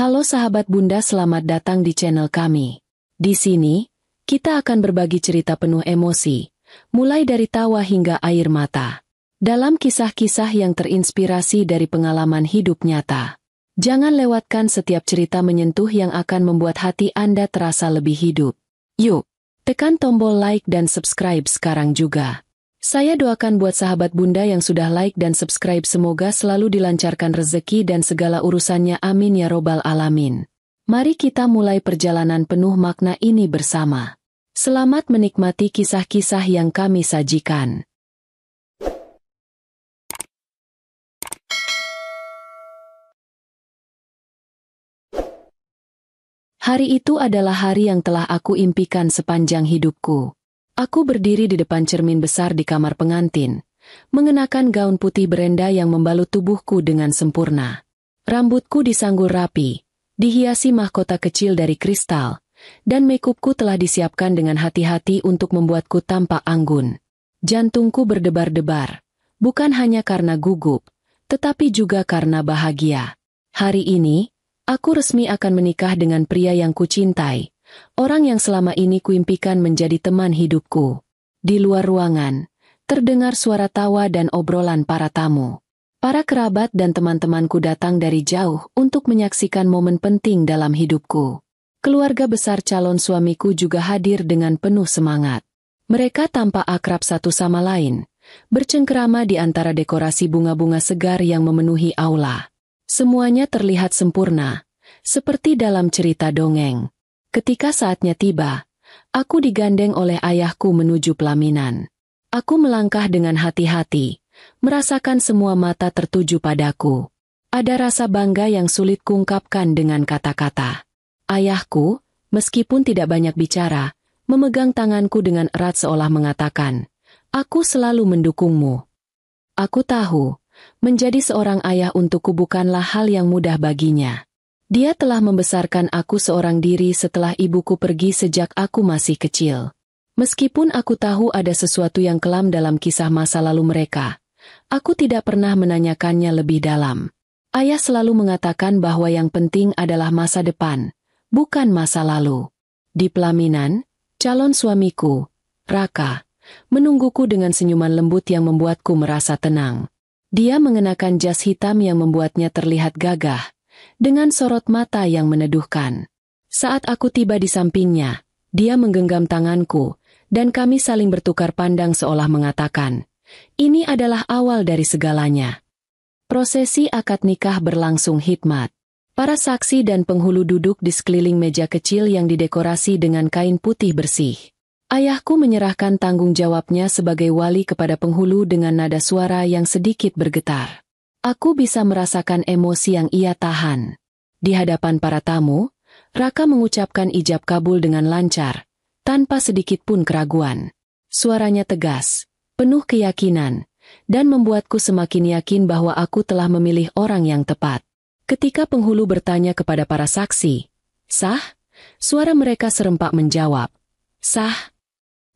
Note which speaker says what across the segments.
Speaker 1: Halo sahabat Bunda, selamat datang di channel kami. Di sini, kita akan berbagi cerita penuh emosi, mulai dari tawa hingga air mata. Dalam kisah-kisah yang terinspirasi dari pengalaman hidup nyata. Jangan lewatkan setiap cerita menyentuh yang akan membuat hati Anda terasa lebih hidup. Yuk, tekan tombol like dan subscribe sekarang juga. Saya doakan buat sahabat Bunda yang sudah like dan subscribe semoga selalu dilancarkan rezeki dan segala urusannya, amin ya robbal alamin. Mari kita mulai perjalanan penuh makna ini bersama. Selamat menikmati kisah-kisah yang kami sajikan. Hari itu adalah hari yang telah aku impikan sepanjang hidupku. Aku berdiri di depan cermin besar di kamar pengantin, mengenakan gaun putih berenda yang membalut tubuhku dengan sempurna. Rambutku disanggul rapi, dihiasi mahkota kecil dari kristal, dan makeupku telah disiapkan dengan hati-hati untuk membuatku tampak anggun. Jantungku berdebar-debar, bukan hanya karena gugup, tetapi juga karena bahagia. Hari ini, aku resmi akan menikah dengan pria yang kucintai. Orang yang selama ini kuimpikan menjadi teman hidupku. Di luar ruangan, terdengar suara tawa dan obrolan para tamu. Para kerabat dan teman-temanku datang dari jauh untuk menyaksikan momen penting dalam hidupku. Keluarga besar calon suamiku juga hadir dengan penuh semangat. Mereka tampak akrab satu sama lain, bercengkerama di antara dekorasi bunga-bunga segar yang memenuhi aula. Semuanya terlihat sempurna, seperti dalam cerita dongeng. Ketika saatnya tiba, aku digandeng oleh ayahku menuju pelaminan. Aku melangkah dengan hati-hati, merasakan semua mata tertuju padaku. Ada rasa bangga yang sulit kuungkapkan dengan kata-kata. Ayahku, meskipun tidak banyak bicara, memegang tanganku dengan erat seolah mengatakan, "Aku selalu mendukungmu." Aku tahu, menjadi seorang ayah untukku bukanlah hal yang mudah baginya. Dia telah membesarkan aku seorang diri setelah ibuku pergi sejak aku masih kecil. Meskipun aku tahu ada sesuatu yang kelam dalam kisah masa lalu mereka, aku tidak pernah menanyakannya lebih dalam. Ayah selalu mengatakan bahwa yang penting adalah masa depan, bukan masa lalu. Di pelaminan, calon suamiku, Raka, menungguku dengan senyuman lembut yang membuatku merasa tenang. Dia mengenakan jas hitam yang membuatnya terlihat gagah, dengan sorot mata yang meneduhkan. Saat aku tiba di sampingnya, dia menggenggam tanganku, dan kami saling bertukar pandang seolah mengatakan, "Ini adalah awal dari segalanya." Prosesi akad nikah berlangsung hikmat. Para saksi dan penghulu duduk di sekeliling meja kecil yang didekorasi dengan kain putih bersih. Ayahku menyerahkan tanggung jawabnya sebagai wali kepada penghulu dengan nada suara yang sedikit bergetar. Aku bisa merasakan emosi yang ia tahan. Di hadapan para tamu, Raka mengucapkan ijab kabul dengan lancar, tanpa sedikit pun keraguan. Suaranya tegas, penuh keyakinan, dan membuatku semakin yakin bahwa aku telah memilih orang yang tepat. Ketika penghulu bertanya kepada para saksi, "Sah?" Suara mereka serempak menjawab, "Sah."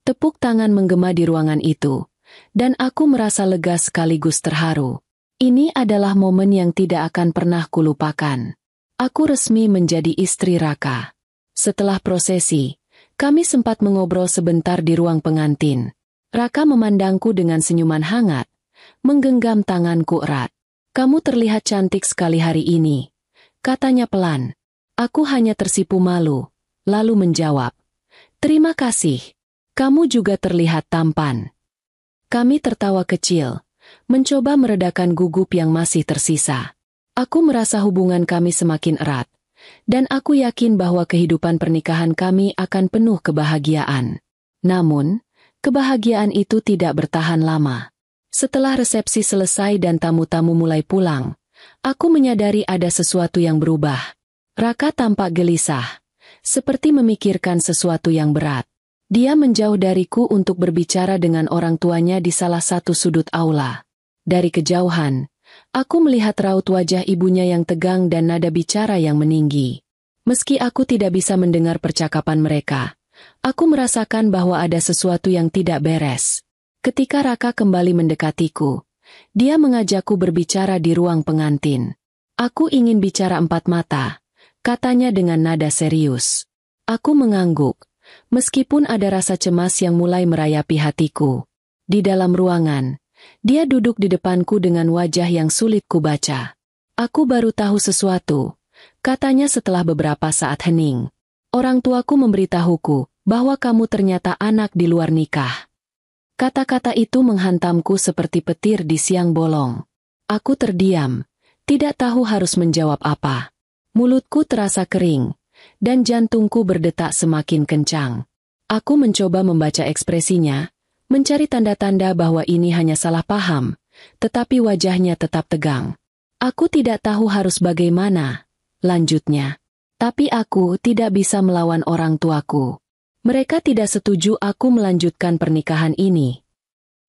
Speaker 1: Tepuk tangan menggema di ruangan itu, dan aku merasa lega sekaligus terharu. Ini adalah momen yang tidak akan pernah kulupakan. Aku resmi menjadi istri Raka. Setelah prosesi, kami sempat mengobrol sebentar di ruang pengantin. Raka memandangku dengan senyuman hangat, menggenggam tanganku erat. "Kamu terlihat cantik sekali hari ini," katanya pelan. Aku hanya tersipu malu, lalu menjawab, "Terima kasih. Kamu juga terlihat tampan." Kami tertawa kecil, mencoba meredakan gugup yang masih tersisa. Aku merasa hubungan kami semakin erat, dan aku yakin bahwa kehidupan pernikahan kami akan penuh kebahagiaan. Namun, kebahagiaan itu tidak bertahan lama. Setelah resepsi selesai dan tamu-tamu mulai pulang, aku menyadari ada sesuatu yang berubah. Raka tampak gelisah, seperti memikirkan sesuatu yang berat. Dia menjauh dariku untuk berbicara dengan orang tuanya di salah satu sudut aula. Dari kejauhan, aku melihat raut wajah ibunya yang tegang dan nada bicara yang meninggi. Meski aku tidak bisa mendengar percakapan mereka, aku merasakan bahwa ada sesuatu yang tidak beres. Ketika Raka kembali mendekatiku, dia mengajakku berbicara di ruang pengantin. Aku ingin bicara empat mata, katanya dengan nada serius. Aku mengangguk, meskipun ada rasa cemas yang mulai merayapi hatiku. Di dalam ruangan, dia duduk di depanku dengan wajah yang sulit kubaca. Aku baru tahu sesuatu, katanya setelah beberapa saat hening. Orang tuaku memberitahuku bahwa kamu ternyata anak di luar nikah. Kata-kata itu menghantamku seperti petir di siang bolong. Aku terdiam, tidak tahu harus menjawab apa. Mulutku terasa kering, dan jantungku berdetak semakin kencang. Aku mencoba membaca ekspresinya, mencari tanda-tanda bahwa ini hanya salah paham, tetapi wajahnya tetap tegang. Aku tidak tahu harus bagaimana, lanjutnya. Tapi aku tidak bisa melawan orang tuaku. Mereka tidak setuju aku melanjutkan pernikahan ini.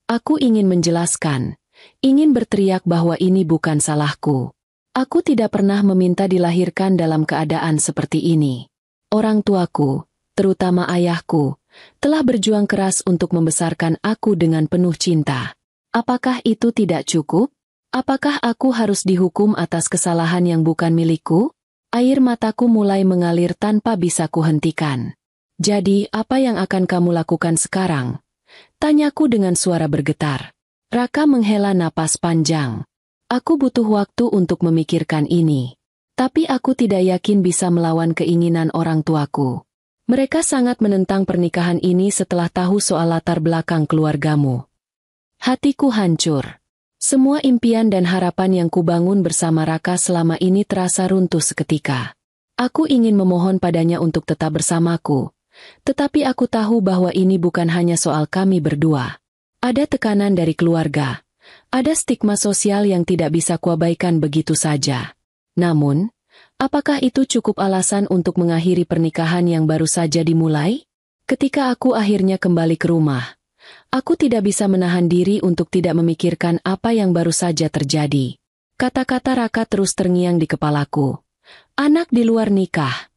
Speaker 1: Aku ingin menjelaskan, ingin berteriak bahwa ini bukan salahku. Aku tidak pernah meminta dilahirkan dalam keadaan seperti ini. Orang tuaku, terutama ayahku, telah berjuang keras untuk membesarkan aku dengan penuh cinta. Apakah itu tidak cukup? Apakah aku harus dihukum atas kesalahan yang bukan milikku? Air mataku mulai mengalir tanpa bisa kuhentikan. Jadi, apa yang akan kamu lakukan sekarang? Tanyaku dengan suara bergetar. Raka menghela napas panjang. Aku butuh waktu untuk memikirkan ini. Tapi aku tidak yakin bisa melawan keinginan orang tuaku. Mereka sangat menentang pernikahan ini setelah tahu soal latar belakang keluargamu. Hatiku hancur. Semua impian dan harapan yang kubangun bersama Raka selama ini terasa runtuh seketika. Aku ingin memohon padanya untuk tetap bersamaku. Tetapi aku tahu bahwa ini bukan hanya soal kami berdua. Ada tekanan dari keluarga. Ada stigma sosial yang tidak bisa kuabaikan begitu saja. Namun, apakah itu cukup alasan untuk mengakhiri pernikahan yang baru saja dimulai? Ketika aku akhirnya kembali ke rumah, aku tidak bisa menahan diri untuk tidak memikirkan apa yang baru saja terjadi. Kata-kata Raka terus terngiang di kepalaku. Anak di luar nikah.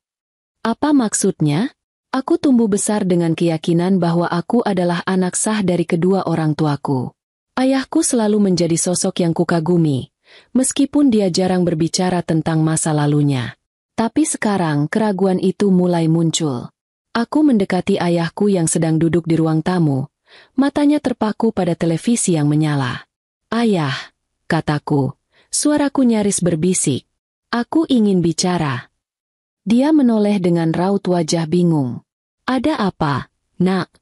Speaker 1: Apa maksudnya? Aku tumbuh besar dengan keyakinan bahwa aku adalah anak sah dari kedua orang tuaku. Ayahku selalu menjadi sosok yang kukagumi, meskipun dia jarang berbicara tentang masa lalunya. Tapi sekarang keraguan itu mulai muncul. Aku mendekati ayahku yang sedang duduk di ruang tamu, matanya terpaku pada televisi yang menyala. Ayah, kataku, suaraku nyaris berbisik. Aku ingin bicara. Dia menoleh dengan raut wajah bingung. Ada apa, nak?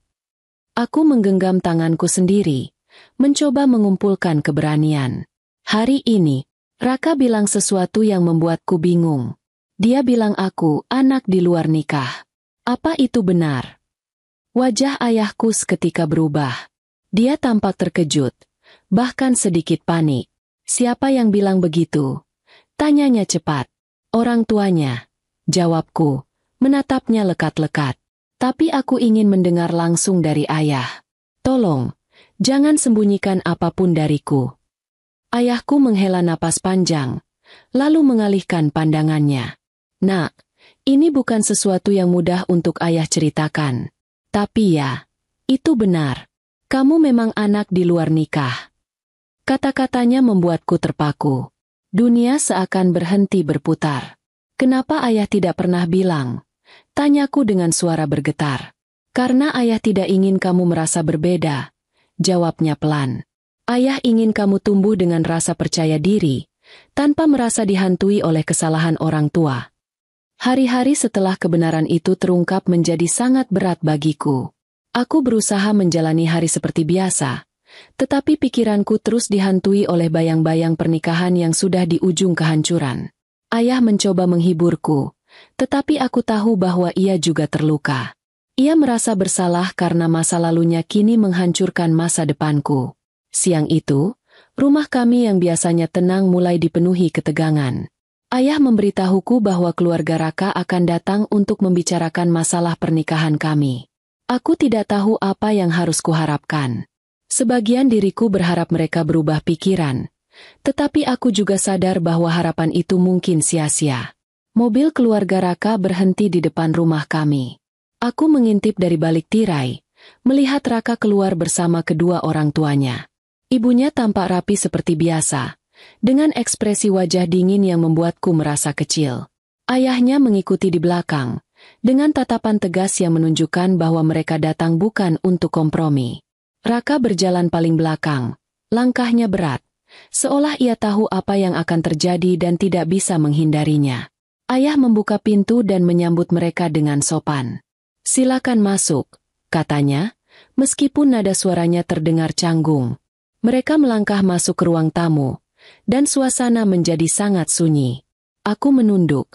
Speaker 1: Aku menggenggam tanganku sendiri, mencoba mengumpulkan keberanian. Hari ini, Raka bilang sesuatu yang membuatku bingung. Dia bilang aku anak di luar nikah. Apa itu benar? Wajah ayahku seketika berubah. Dia tampak terkejut, bahkan sedikit panik. Siapa yang bilang begitu? Tanyanya cepat. Orang tuanya. Jawabku, menatapnya lekat-lekat. Tapi aku ingin mendengar langsung dari ayah. Tolong, jangan sembunyikan apapun dariku. Ayahku menghela napas panjang, lalu mengalihkan pandangannya. Nak, ini bukan sesuatu yang mudah untuk ayah ceritakan. Tapi ya, itu benar. Kamu memang anak di luar nikah. Kata-katanya membuatku terpaku. Dunia seakan berhenti berputar. Kenapa ayah tidak pernah bilang? Tanyaku dengan suara bergetar. Karena ayah tidak ingin kamu merasa berbeda. Jawabnya pelan. Ayah ingin kamu tumbuh dengan rasa percaya diri, tanpa merasa dihantui oleh kesalahan orang tua. Hari-hari setelah kebenaran itu terungkap menjadi sangat berat bagiku. Aku berusaha menjalani hari seperti biasa, tetapi pikiranku terus dihantui oleh bayang-bayang pernikahan yang sudah di ujung kehancuran. Ayah mencoba menghiburku, tetapi aku tahu bahwa ia juga terluka. Ia merasa bersalah karena masa lalunya kini menghancurkan masa depanku. Siang itu, rumah kami yang biasanya tenang mulai dipenuhi ketegangan. Ayah memberitahuku bahwa keluarga Raka akan datang untuk membicarakan masalah pernikahan kami. Aku tidak tahu apa yang harus kuharapkan. Sebagian diriku berharap mereka berubah pikiran, tetapi aku juga sadar bahwa harapan itu mungkin sia-sia. Mobil keluarga Raka berhenti di depan rumah kami. Aku mengintip dari balik tirai, melihat Raka keluar bersama kedua orang tuanya. Ibunya tampak rapi seperti biasa, dengan ekspresi wajah dingin yang membuatku merasa kecil. Ayahnya mengikuti di belakang, dengan tatapan tegas yang menunjukkan bahwa mereka datang bukan untuk kompromi. Raka berjalan paling belakang, langkahnya berat, seolah ia tahu apa yang akan terjadi dan tidak bisa menghindarinya. Ayah membuka pintu dan menyambut mereka dengan sopan. "Silakan masuk," katanya, meskipun nada suaranya terdengar canggung. Mereka melangkah masuk ke ruang tamu, dan suasana menjadi sangat sunyi. Aku menunduk,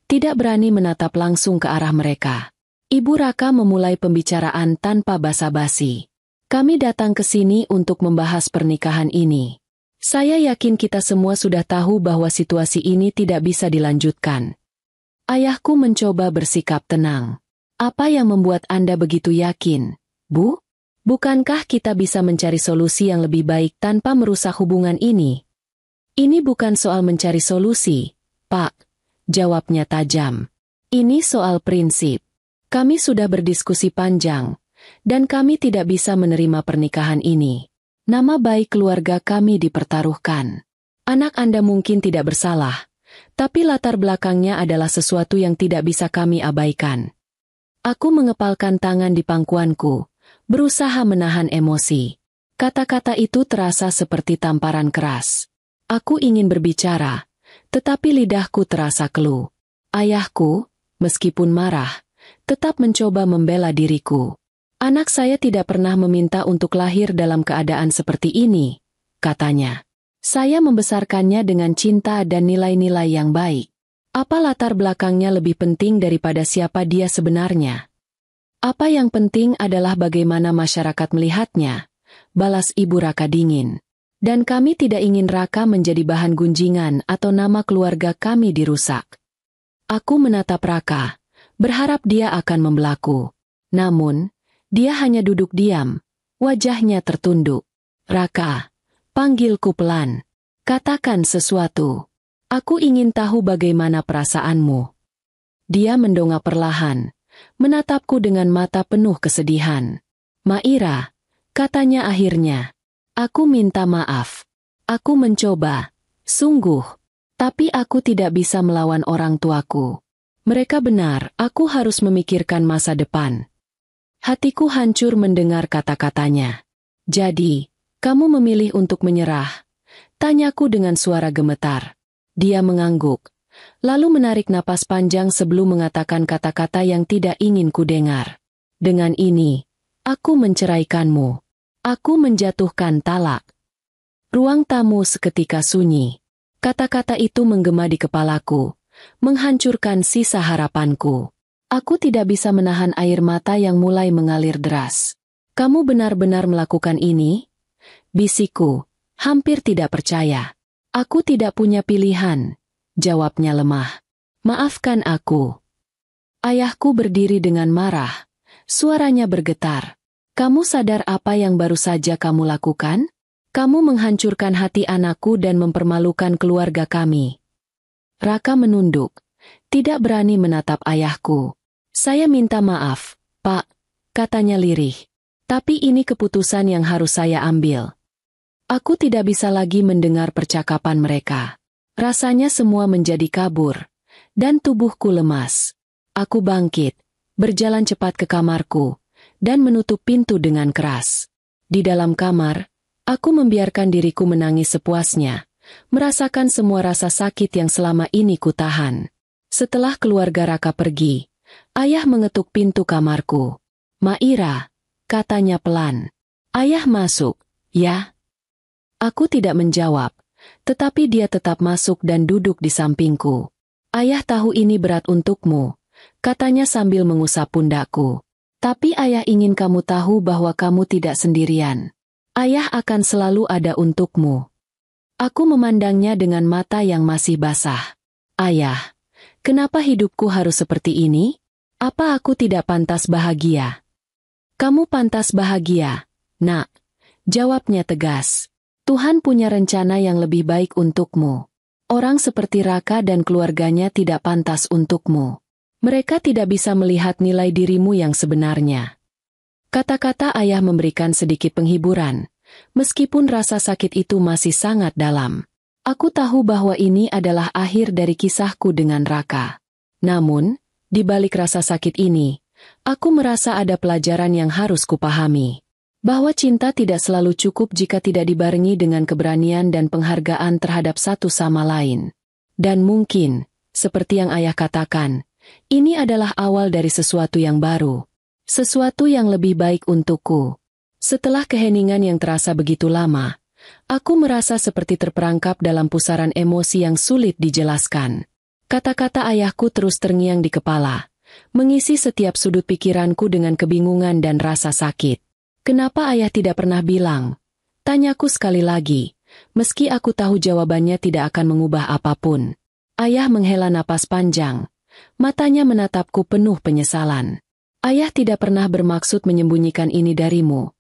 Speaker 1: tidak berani menatap langsung ke arah mereka. Ibu Raka memulai pembicaraan tanpa basa-basi. "Kami datang ke sini untuk membahas pernikahan ini. Saya yakin kita semua sudah tahu bahwa situasi ini tidak bisa dilanjutkan." Ayahku mencoba bersikap tenang. "Apa yang membuat Anda begitu yakin, Bu? Bukankah kita bisa mencari solusi yang lebih baik tanpa merusak hubungan ini?" "Ini bukan soal mencari solusi, Pak," jawabnya tajam. "Ini soal prinsip. Kami sudah berdiskusi panjang, dan kami tidak bisa menerima pernikahan ini. Nama baik keluarga kami dipertaruhkan. Anak Anda mungkin tidak bersalah, tapi latar belakangnya adalah sesuatu yang tidak bisa kami abaikan." Aku mengepalkan tangan di pangkuanku, berusaha menahan emosi. Kata-kata itu terasa seperti tamparan keras. Aku ingin berbicara, tetapi lidahku terasa keluh. Ayahku, meskipun marah, tetap mencoba membela diriku. "Anak saya tidak pernah meminta untuk lahir dalam keadaan seperti ini," katanya. "Saya membesarkannya dengan cinta dan nilai-nilai yang baik. Apa latar belakangnya lebih penting daripada siapa dia sebenarnya? Apa yang penting adalah bagaimana masyarakat melihatnya," balas Ibu Raka dingin. "Dan kami tidak ingin Raka menjadi bahan gunjingan atau nama keluarga kami dirusak." Aku menatap Raka, berharap dia akan membelaku. Namun, dia hanya duduk diam, wajahnya tertunduk. "Raka, panggilku pelan. Katakan sesuatu. Aku ingin tahu bagaimana perasaanmu." Dia mendongak perlahan, menatapku dengan mata penuh kesedihan. "Maira," katanya akhirnya, "aku minta maaf. Aku mencoba, sungguh. Tapi aku tidak bisa melawan orang tuaku. Mereka benar, aku harus memikirkan masa depan." Hatiku hancur mendengar kata-katanya. "Jadi, kamu memilih untuk menyerah?" tanyaku dengan suara gemetar. Dia mengangguk, lalu menarik napas panjang sebelum mengatakan kata-kata yang tidak ingin kudengar. "Dengan ini, aku menceraikanmu. Aku menjatuhkan talak." Ruang tamu seketika sunyi. Kata-kata itu menggema di kepalaku, menghancurkan sisa harapanku. Aku tidak bisa menahan air mata yang mulai mengalir deras. "Kamu benar-benar melakukan ini?" bisikku, hampir tidak percaya. "Aku tidak punya pilihan," jawabnya lemah. "Maafkan aku." Ayahku berdiri dengan marah, suaranya bergetar. "Kamu sadar apa yang baru saja kamu lakukan? Kamu menghancurkan hati anakku dan mempermalukan keluarga kami." Raka menunduk, tidak berani menatap ayahku. "Saya minta maaf, Pak," katanya lirih. "Tapi ini keputusan yang harus saya ambil." Aku tidak bisa lagi mendengar percakapan mereka. Rasanya semua menjadi kabur, dan tubuhku lemas. Aku bangkit, berjalan cepat ke kamarku, dan menutup pintu dengan keras. Di dalam kamar, aku membiarkan diriku menangis sepuasnya, merasakan semua rasa sakit yang selama ini kutahan. Setelah keluarga Raka pergi, ayah mengetuk pintu kamarku. "Maira," katanya pelan. "Ayah masuk, ya?" Aku tidak menjawab, tetapi dia tetap masuk dan duduk di sampingku. "Ayah tahu ini berat untukmu," katanya sambil mengusap pundakku. "Tapi ayah ingin kamu tahu bahwa kamu tidak sendirian. Ayah akan selalu ada untukmu." Aku memandangnya dengan mata yang masih basah. "Ayah, kenapa hidupku harus seperti ini? Apa aku tidak pantas bahagia?" "Kamu pantas bahagia, Nak," jawabnya tegas. "Tuhan punya rencana yang lebih baik untukmu. Orang seperti Raka dan keluarganya tidak pantas untukmu. Mereka tidak bisa melihat nilai dirimu yang sebenarnya." Kata-kata ayah memberikan sedikit penghiburan, meskipun rasa sakit itu masih sangat dalam. Aku tahu bahwa ini adalah akhir dari kisahku dengan Raka. Namun, di balik rasa sakit ini, aku merasa ada pelajaran yang harus kupahami. Bahwa cinta tidak selalu cukup jika tidak dibarengi dengan keberanian dan penghargaan terhadap satu sama lain. Dan mungkin, seperti yang ayah katakan, ini adalah awal dari sesuatu yang baru. Sesuatu yang lebih baik untukku. Setelah keheningan yang terasa begitu lama, aku merasa seperti terperangkap dalam pusaran emosi yang sulit dijelaskan. Kata-kata ayahku terus terngiang di kepala, mengisi setiap sudut pikiranku dengan kebingungan dan rasa sakit. Kenapa ayah tidak pernah bilang? Tanyaku sekali lagi, meski aku tahu jawabannya tidak akan mengubah apapun. Ayah menghela napas panjang. Matanya menatapku penuh penyesalan. Ayah tidak pernah bermaksud menyembunyikan ini darimu.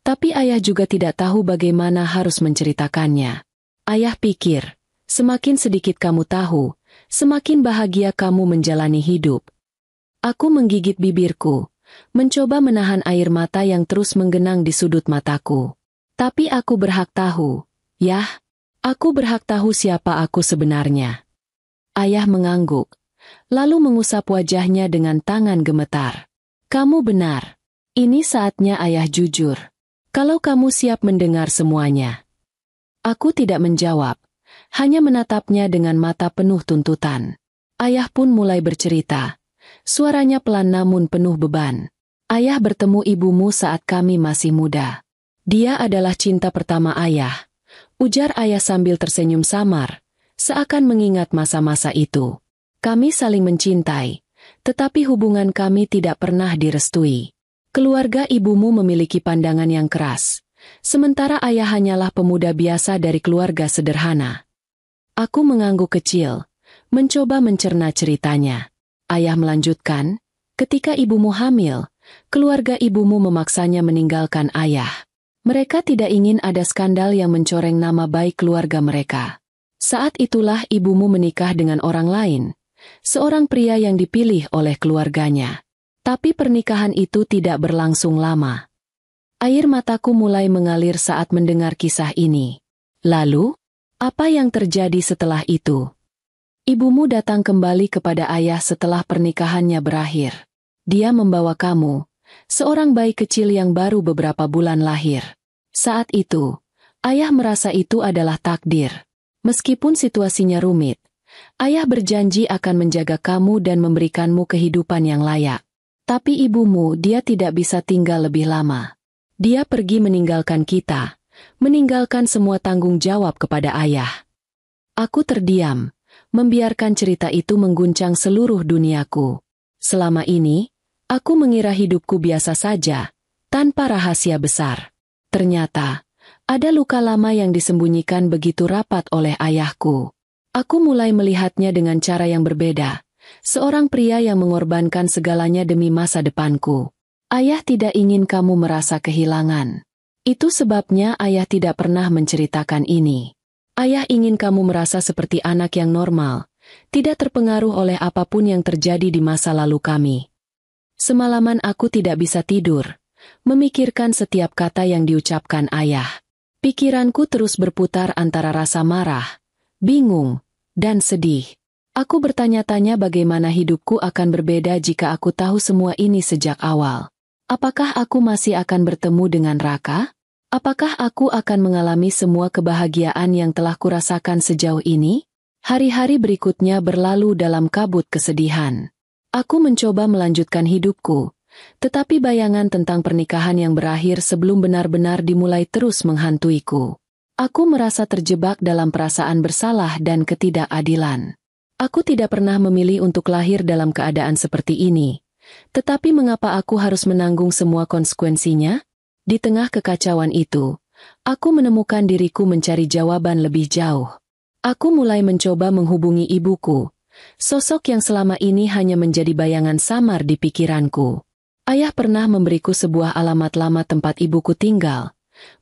Speaker 1: Tapi ayah juga tidak tahu bagaimana harus menceritakannya. Ayah pikir, semakin sedikit kamu tahu, semakin bahagia kamu menjalani hidup. Aku menggigit bibirku, mencoba menahan air mata yang terus menggenang di sudut mataku. Tapi aku berhak tahu, yah, aku berhak tahu siapa aku sebenarnya. Ayah mengangguk, lalu mengusap wajahnya dengan tangan gemetar. Kamu benar. Ini saatnya ayah jujur. Kalau kamu siap mendengar semuanya. Aku tidak menjawab, hanya menatapnya dengan mata penuh tuntutan. Ayah pun mulai bercerita. Suaranya pelan namun penuh beban. Ayah bertemu ibumu saat kami masih muda. Dia adalah cinta pertama ayah. Ujar ayah sambil tersenyum samar, seakan mengingat masa-masa itu. Kami saling mencintai, tetapi hubungan kami tidak pernah direstui. Keluarga ibumu memiliki pandangan yang keras, sementara ayah hanyalah pemuda biasa dari keluarga sederhana. Aku mengangguk kecil, mencoba mencerna ceritanya. Ayah melanjutkan, ketika ibumu hamil, keluarga ibumu memaksanya meninggalkan ayah. Mereka tidak ingin ada skandal yang mencoreng nama baik keluarga mereka. Saat itulah ibumu menikah dengan orang lain, seorang pria yang dipilih oleh keluarganya. Tapi pernikahan itu tidak berlangsung lama. Air mataku mulai mengalir saat mendengar kisah ini. Lalu, apa yang terjadi setelah itu? Ibumu datang kembali kepada ayah setelah pernikahannya berakhir. Dia membawa kamu, seorang bayi kecil yang baru beberapa bulan lahir. Saat itu, ayah merasa itu adalah takdir. Meskipun situasinya rumit, ayah berjanji akan menjaga kamu dan memberikanmu kehidupan yang layak. Tapi ibumu, dia tidak bisa tinggal lebih lama. Dia pergi meninggalkan kita, meninggalkan semua tanggung jawab kepada ayah. Aku terdiam, membiarkan cerita itu mengguncang seluruh duniaku. Selama ini, aku mengira hidupku biasa saja, tanpa rahasia besar. Ternyata, ada luka lama yang disembunyikan begitu rapat oleh ayahku. Aku mulai melihatnya dengan cara yang berbeda. Seorang pria yang mengorbankan segalanya demi masa depanku. Ayah tidak ingin kamu merasa kehilangan. Itu sebabnya ayah tidak pernah menceritakan ini. Ayah ingin kamu merasa seperti anak yang normal, tidak terpengaruh oleh apapun yang terjadi di masa lalu kami. Semalaman aku tidak bisa tidur, memikirkan setiap kata yang diucapkan ayah. Pikiranku terus berputar antara rasa marah, bingung, dan sedih. Aku bertanya-tanya bagaimana hidupku akan berbeda jika aku tahu semua ini sejak awal. Apakah aku masih akan bertemu dengan Raka? Apakah aku akan mengalami semua kebahagiaan yang telah kurasakan sejauh ini? Hari-hari berikutnya berlalu dalam kabut kesedihan. Aku mencoba melanjutkan hidupku, tetapi bayangan tentang pernikahan yang berakhir sebelum benar-benar dimulai terus menghantuiku. Aku merasa terjebak dalam perasaan bersalah dan ketidakadilan. Aku tidak pernah memilih untuk lahir dalam keadaan seperti ini. Tetapi mengapa aku harus menanggung semua konsekuensinya? Di tengah kekacauan itu, aku menemukan diriku mencari jawaban lebih jauh. Aku mulai mencoba menghubungi ibuku, sosok yang selama ini hanya menjadi bayangan samar di pikiranku. Ayah pernah memberiku sebuah alamat lama tempat ibuku tinggal,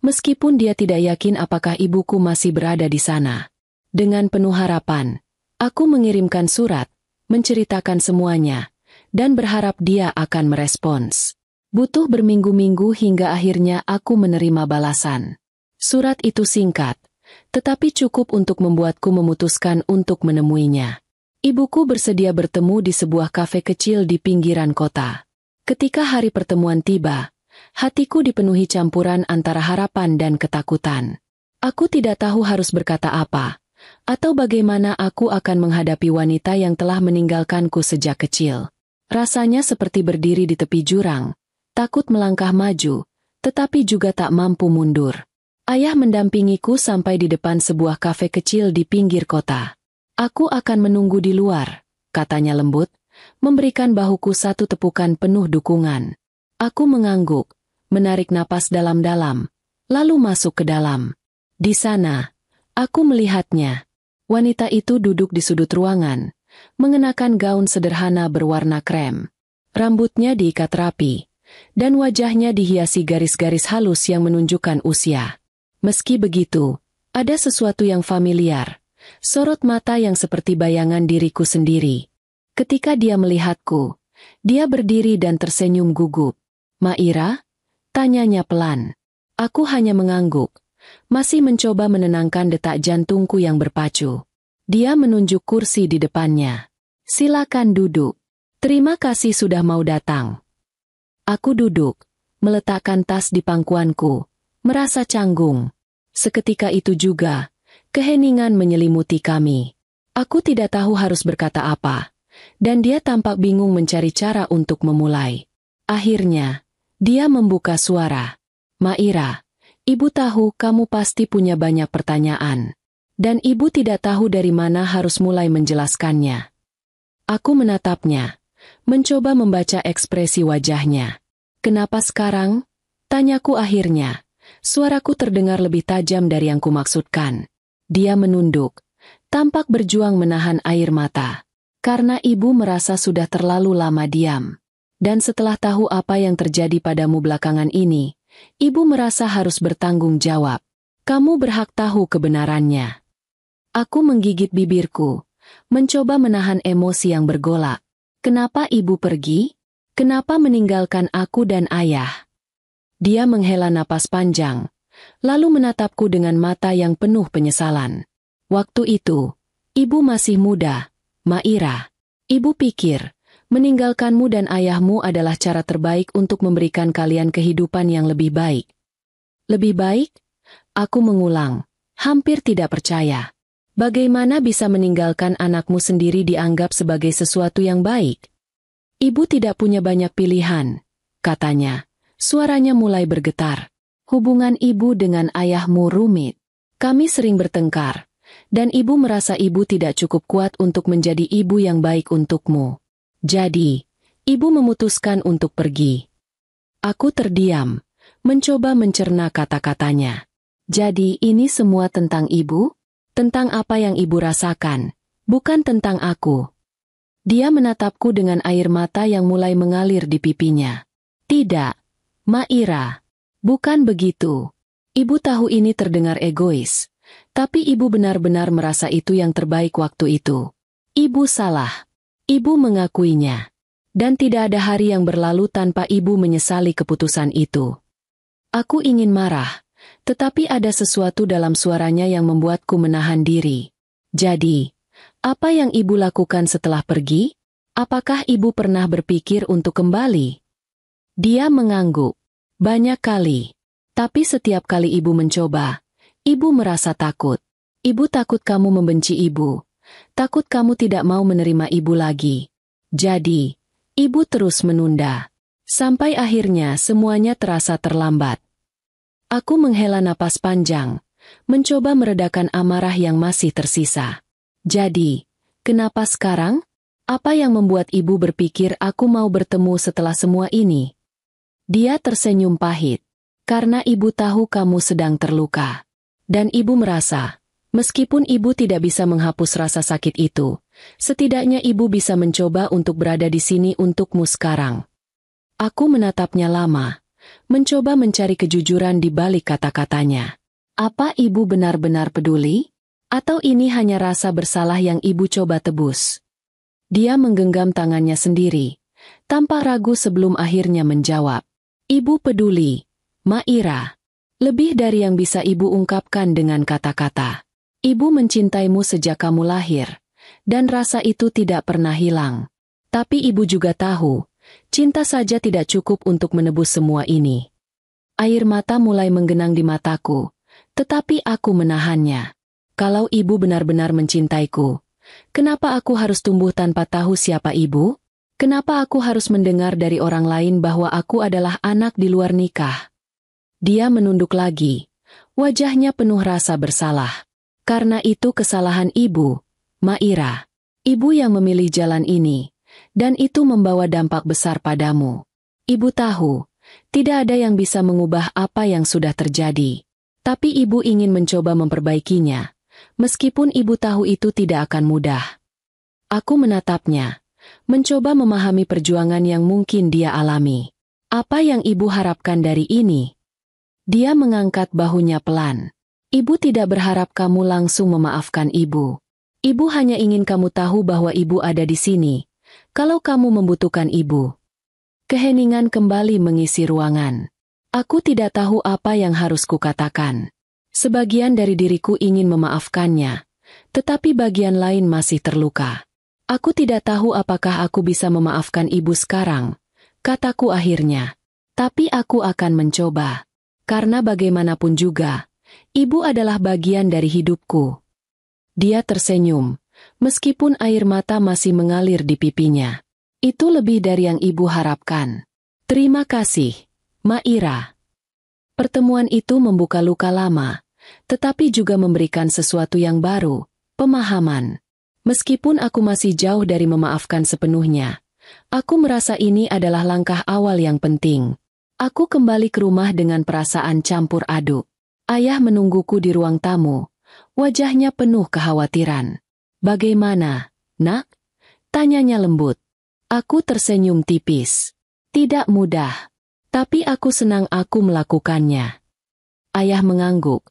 Speaker 1: meskipun dia tidak yakin apakah ibuku masih berada di sana. Dengan penuh harapan, aku mengirimkan surat, menceritakan semuanya, dan berharap dia akan merespons. Butuh berminggu-minggu hingga akhirnya aku menerima balasan. Surat itu singkat, tetapi cukup untuk membuatku memutuskan untuk menemuinya. Ibuku bersedia bertemu di sebuah kafe kecil di pinggiran kota. Ketika hari pertemuan tiba, hatiku dipenuhi campuran antara harapan dan ketakutan. Aku tidak tahu harus berkata apa, atau bagaimana aku akan menghadapi wanita yang telah meninggalkanku sejak kecil. Rasanya seperti berdiri di tepi jurang, takut melangkah maju, tetapi juga tak mampu mundur. Ayah mendampingiku sampai di depan sebuah kafe kecil di pinggir kota. Aku akan menunggu di luar, katanya lembut, memberikan bahuku satu tepukan penuh dukungan. Aku mengangguk, menarik napas dalam-dalam, lalu masuk ke dalam. Di sana, aku melihatnya. Wanita itu duduk di sudut ruangan, mengenakan gaun sederhana berwarna krem. Rambutnya diikat rapi, dan wajahnya dihiasi garis-garis halus yang menunjukkan usia. Meski begitu, ada sesuatu yang familiar, sorot mata yang seperti bayangan diriku sendiri. Ketika dia melihatku, dia berdiri dan tersenyum gugup. "Maira?" tanyanya pelan. Aku hanya mengangguk, masih mencoba menenangkan detak jantungku yang berpacu. Dia menunjuk kursi di depannya. "Silakan duduk. Terima kasih sudah mau datang." Aku duduk, meletakkan tas di pangkuanku, merasa canggung. Seketika itu juga, keheningan menyelimuti kami. Aku tidak tahu harus berkata apa, dan dia tampak bingung mencari cara untuk memulai. Akhirnya, dia membuka suara. "Maira, Ibu tahu kamu pasti punya banyak pertanyaan. Dan Ibu tidak tahu dari mana harus mulai menjelaskannya." Aku menatapnya, mencoba membaca ekspresi wajahnya. "Kenapa sekarang?" tanyaku akhirnya. Suaraku terdengar lebih tajam dari yang kumaksudkan. Dia menunduk, tampak berjuang menahan air mata. "Karena Ibu merasa sudah terlalu lama diam. Dan setelah tahu apa yang terjadi padamu belakangan ini, Ibu merasa harus bertanggung jawab. Kamu berhak tahu kebenarannya." Aku menggigit bibirku, mencoba menahan emosi yang bergolak. "Kenapa Ibu pergi? Kenapa meninggalkan aku dan ayah?" Dia menghela napas panjang, lalu menatapku dengan mata yang penuh penyesalan. "Waktu itu, Ibu masih muda, Maira. Ibu pikir, meninggalkanmu dan ayahmu adalah cara terbaik untuk memberikan kalian kehidupan yang lebih baik." "Lebih baik?" Aku mengulang, hampir tidak percaya. "Bagaimana bisa meninggalkan anakmu sendiri dianggap sebagai sesuatu yang baik?" "Ibu tidak punya banyak pilihan," katanya. Suaranya mulai bergetar. "Hubungan Ibu dengan ayahmu rumit. Kami sering bertengkar, dan Ibu merasa Ibu tidak cukup kuat untuk menjadi ibu yang baik untukmu. Jadi, Ibu memutuskan untuk pergi." Aku terdiam, mencoba mencerna kata-katanya. "Jadi ini semua tentang Ibu? Tentang apa yang Ibu rasakan, bukan tentang aku?" Dia menatapku dengan air mata yang mulai mengalir di pipinya. "Tidak, Maira. Bukan begitu. Ibu tahu ini terdengar egois, tapi Ibu benar-benar merasa itu yang terbaik waktu itu. Ibu salah. Ibu mengakuinya. Dan tidak ada hari yang berlalu tanpa Ibu menyesali keputusan itu." Aku ingin marah, tetapi ada sesuatu dalam suaranya yang membuatku menahan diri. "Jadi, apa yang Ibu lakukan setelah pergi? Apakah Ibu pernah berpikir untuk kembali?" Dia mengangguk. "Banyak kali. Tapi setiap kali Ibu mencoba, Ibu merasa takut. Ibu takut kamu membenci Ibu. Takut kamu tidak mau menerima Ibu lagi. Jadi, Ibu terus menunda. Sampai akhirnya semuanya terasa terlambat." Aku menghela napas panjang, mencoba meredakan amarah yang masih tersisa. "Jadi, kenapa sekarang? Apa yang membuat Ibu berpikir aku mau bertemu setelah semua ini?" Dia tersenyum pahit. "Karena Ibu tahu kamu sedang terluka. Dan Ibu merasa, meskipun Ibu tidak bisa menghapus rasa sakit itu, setidaknya Ibu bisa mencoba untuk berada di sini untukmu sekarang." Aku menatapnya lama, mencoba mencari kejujuran di balik kata-katanya. Apa Ibu benar-benar peduli? Atau ini hanya rasa bersalah yang Ibu coba tebus? Dia menggenggam tangannya sendiri, tanpa ragu sebelum akhirnya menjawab. "Ibu peduli, Maira. Lebih dari yang bisa Ibu ungkapkan dengan kata-kata. Ibu mencintaimu sejak kamu lahir, dan rasa itu tidak pernah hilang. Tapi ibu juga tahu, cinta saja tidak cukup untuk menebus semua ini. Air mata mulai menggenang di mataku, tetapi aku menahannya. Kalau ibu benar-benar mencintaiku, kenapa aku harus tumbuh tanpa tahu siapa ibu? Kenapa aku harus mendengar dari orang lain bahwa aku adalah anak di luar nikah? Dia menunduk lagi, wajahnya penuh rasa bersalah. Karena itu kesalahan ibu, Maira. Ibu yang memilih jalan ini, dan itu membawa dampak besar padamu. Ibu tahu, tidak ada yang bisa mengubah apa yang sudah terjadi. Tapi ibu ingin mencoba memperbaikinya, meskipun ibu tahu itu tidak akan mudah. Aku menatapnya, mencoba memahami perjuangan yang mungkin dia alami. Apa yang ibu harapkan dari ini? Dia mengangkat bahunya pelan. Ibu tidak berharap kamu langsung memaafkan ibu. Ibu hanya ingin kamu tahu bahwa ibu ada di sini, kalau kamu membutuhkan ibu. Keheningan kembali mengisi ruangan. Aku tidak tahu apa yang harus kukatakan. Sebagian dari diriku ingin memaafkannya, tetapi bagian lain masih terluka. Aku tidak tahu apakah aku bisa memaafkan ibu sekarang, kataku akhirnya. Tapi aku akan mencoba. Karena bagaimanapun juga, ibu adalah bagian dari hidupku. Dia tersenyum, meskipun air mata masih mengalir di pipinya. Itu lebih dari yang ibu harapkan. Terima kasih, Maira. Pertemuan itu membuka luka lama, tetapi juga memberikan sesuatu yang baru, pemahaman. Meskipun aku masih jauh dari memaafkan sepenuhnya, aku merasa ini adalah langkah awal yang penting. Aku kembali ke rumah dengan perasaan campur aduk. Ayah menungguku di ruang tamu, wajahnya penuh kekhawatiran. Bagaimana, nak? Tanyanya lembut. Aku tersenyum tipis. Tidak mudah, tapi aku senang aku melakukannya. Ayah mengangguk,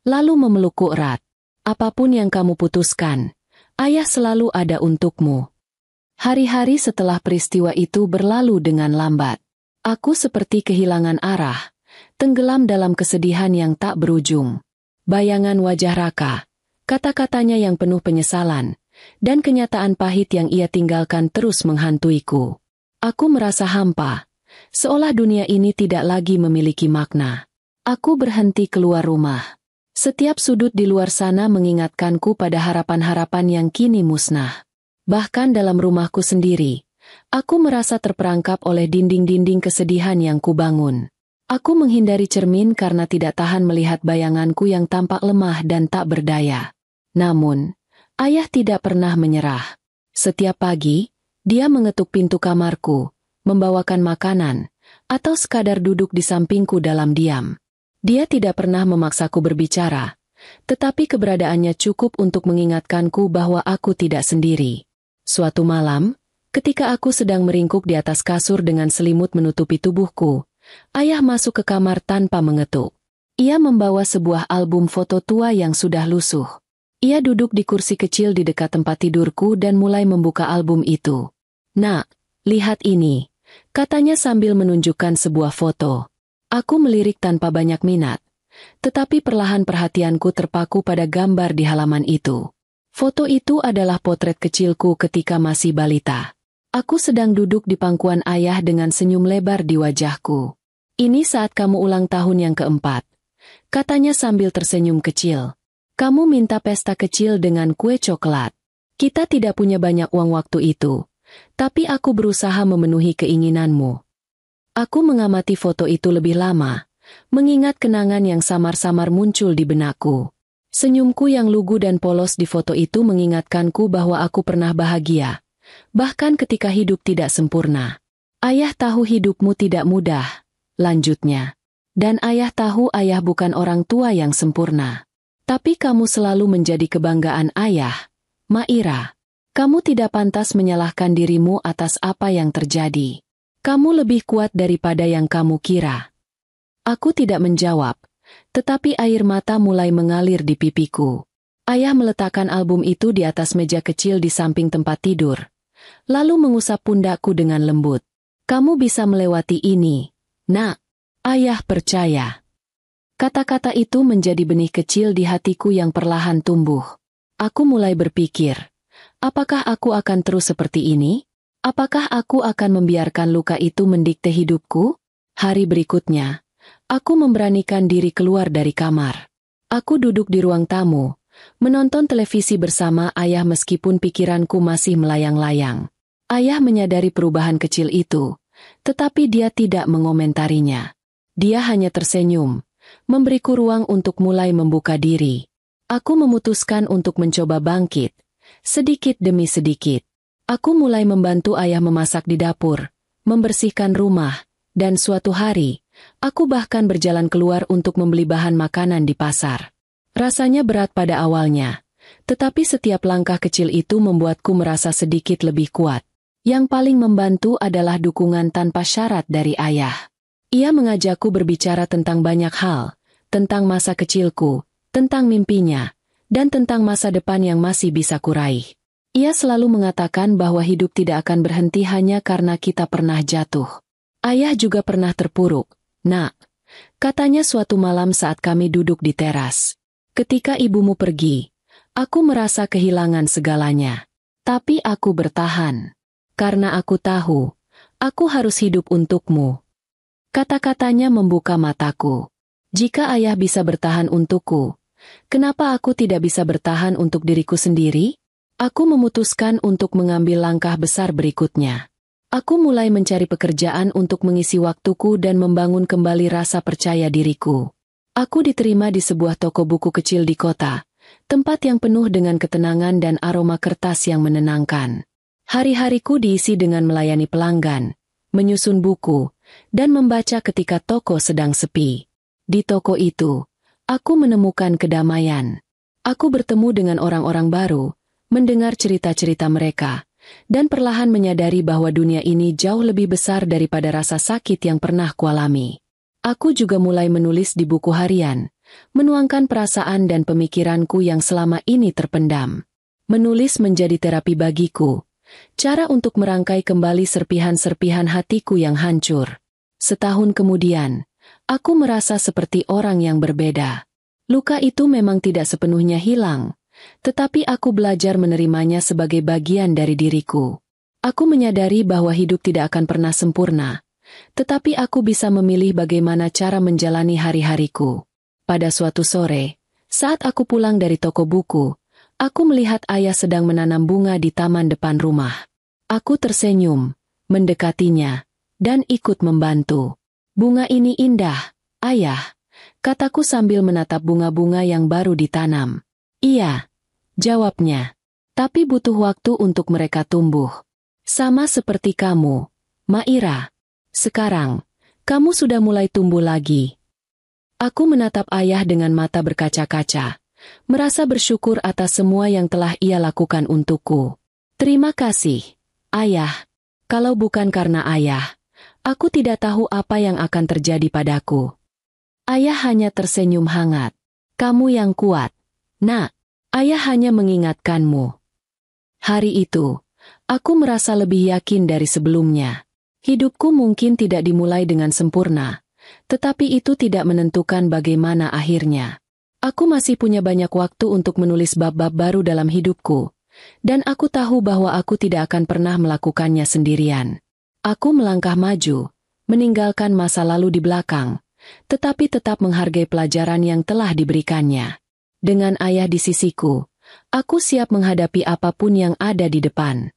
Speaker 1: lalu memelukku erat. Apapun yang kamu putuskan, ayah selalu ada untukmu. Hari-hari setelah peristiwa itu berlalu dengan lambat. Aku seperti kehilangan arah, tenggelam dalam kesedihan yang tak berujung. Bayangan wajah Raka, kata-katanya yang penuh penyesalan, dan kenyataan pahit yang ia tinggalkan terus menghantuiku. Aku merasa hampa, seolah dunia ini tidak lagi memiliki makna. Aku berhenti keluar rumah. Setiap sudut di luar sana mengingatkanku pada harapan-harapan yang kini musnah. Bahkan dalam rumahku sendiri, aku merasa terperangkap oleh dinding-dinding kesedihan yang kubangun. Aku menghindari cermin karena tidak tahan melihat bayanganku yang tampak lemah dan tak berdaya. Namun, ayah tidak pernah menyerah. Setiap pagi, dia mengetuk pintu kamarku, membawakan makanan, atau sekadar duduk di sampingku dalam diam. Dia tidak pernah memaksaku berbicara, tetapi keberadaannya cukup untuk mengingatkanku bahwa aku tidak sendiri. Suatu malam, ketika aku sedang meringkuk di atas kasur dengan selimut menutupi tubuhku, ayah masuk ke kamar tanpa mengetuk. Ia membawa sebuah album foto tua yang sudah lusuh. Ia duduk di kursi kecil di dekat tempat tidurku dan mulai membuka album itu. "Nak, lihat ini," katanya sambil menunjukkan sebuah foto. Aku melirik tanpa banyak minat, tetapi perlahan perhatianku terpaku pada gambar di halaman itu. Foto itu adalah potret kecilku ketika masih balita. Aku sedang duduk di pangkuan ayah dengan senyum lebar di wajahku. "Ini saat kamu ulang tahun yang keempat," katanya sambil tersenyum kecil. "Kamu minta pesta kecil dengan kue coklat. Kita tidak punya banyak uang waktu itu, tapi aku berusaha memenuhi keinginanmu." Aku mengamati foto itu lebih lama, mengingat kenangan yang samar-samar muncul di benakku. Senyumku yang lugu dan polos di foto itu mengingatkanku bahwa aku pernah bahagia, bahkan ketika hidup tidak sempurna. "Ayah tahu hidupmu tidak mudah," lanjutnya. "Dan ayah tahu ayah bukan orang tua yang sempurna. Tapi kamu selalu menjadi kebanggaan ayah, Maira. Kamu tidak pantas menyalahkan dirimu atas apa yang terjadi. Kamu lebih kuat daripada yang kamu kira." Aku tidak menjawab, tetapi air mata mulai mengalir di pipiku. Ayah meletakkan album itu di atas meja kecil di samping tempat tidur, lalu mengusap pundakku dengan lembut. "Kamu bisa melewati ini, nak. Ayah percaya." Kata-kata itu menjadi benih kecil di hatiku yang perlahan tumbuh. Aku mulai berpikir, Apakah aku akan terus seperti ini? Apakah aku akan membiarkan luka itu mendikte hidupku? Hari berikutnya, aku memberanikan diri keluar dari kamar. Aku duduk di ruang tamu, menonton televisi bersama ayah meskipun pikiranku masih melayang-layang. Ayah menyadari perubahan kecil itu, tetapi dia tidak mengomentarinya. Dia hanya tersenyum, memberiku ruang untuk mulai membuka diri. Aku memutuskan untuk mencoba bangkit, sedikit demi sedikit. Aku mulai membantu ayah memasak di dapur, membersihkan rumah, dan suatu hari, aku bahkan berjalan keluar untuk membeli bahan makanan di pasar. Rasanya berat pada awalnya, tetapi setiap langkah kecil itu membuatku merasa sedikit lebih kuat. Yang paling membantu adalah dukungan tanpa syarat dari ayah. Ia mengajakku berbicara tentang banyak hal, tentang masa kecilku, tentang mimpinya, dan tentang masa depan yang masih bisa kuraih. Ia selalu mengatakan bahwa hidup tidak akan berhenti hanya karena kita pernah jatuh. Ayah juga pernah terpuruk, "Nak," katanya suatu malam saat kami duduk di teras. "Ketika ibumu pergi, aku merasa kehilangan segalanya. Tapi aku bertahan. Karena aku tahu, aku harus hidup untukmu." Kata-katanya membuka mataku. Jika ayah bisa bertahan untukku, kenapa aku tidak bisa bertahan untuk diriku sendiri? Aku memutuskan untuk mengambil langkah besar berikutnya. Aku mulai mencari pekerjaan untuk mengisi waktuku dan membangun kembali rasa percaya diriku. Aku diterima di sebuah toko buku kecil di kota, tempat yang penuh dengan ketenangan dan aroma kertas yang menenangkan. Hari-hariku diisi dengan melayani pelanggan, menyusun buku, dan membaca ketika toko sedang sepi. Di toko itu, aku menemukan kedamaian. Aku bertemu dengan orang-orang baru, mendengar cerita-cerita mereka, dan perlahan menyadari bahwa dunia ini jauh lebih besar daripada rasa sakit yang pernah kualami. Aku juga mulai menulis di buku harian, menuangkan perasaan dan pemikiranku yang selama ini terpendam. Menulis menjadi terapi bagiku, cara untuk merangkai kembali serpihan-serpihan hatiku yang hancur. Setahun kemudian, aku merasa seperti orang yang berbeda. Luka itu memang tidak sepenuhnya hilang, tetapi aku belajar menerimanya sebagai bagian dari diriku. Aku menyadari bahwa hidup tidak akan pernah sempurna, tetapi aku bisa memilih bagaimana cara menjalani hari-hariku. Pada suatu sore, saat aku pulang dari toko buku, aku melihat ayah sedang menanam bunga di taman depan rumah. Aku tersenyum, mendekatinya, dan ikut membantu. "Bunga ini indah, ayah," kataku sambil menatap bunga-bunga yang baru ditanam. "Iya," jawabnya, "tapi butuh waktu untuk mereka tumbuh. Sama seperti kamu, Maira. Sekarang, kamu sudah mulai tumbuh lagi." Aku menatap ayah dengan mata berkaca-kaca, merasa bersyukur atas semua yang telah ia lakukan untukku. "Terima kasih, ayah. Kalau bukan karena ayah, aku tidak tahu apa yang akan terjadi padaku." Ayah hanya tersenyum hangat. "Kamu yang kuat, Nak. Ayah hanya mengingatkanmu." Hari itu, aku merasa lebih yakin dari sebelumnya. Hidupku mungkin tidak dimulai dengan sempurna, tetapi itu tidak menentukan bagaimana akhirnya. Aku masih punya banyak waktu untuk menulis bab-bab baru dalam hidupku, dan aku tahu bahwa aku tidak akan pernah melakukannya sendirian. Aku melangkah maju, meninggalkan masa lalu di belakang, tetapi tetap menghargai pelajaran yang telah diberikannya. Dengan ayah di sisiku, aku siap menghadapi apapun yang ada di depan.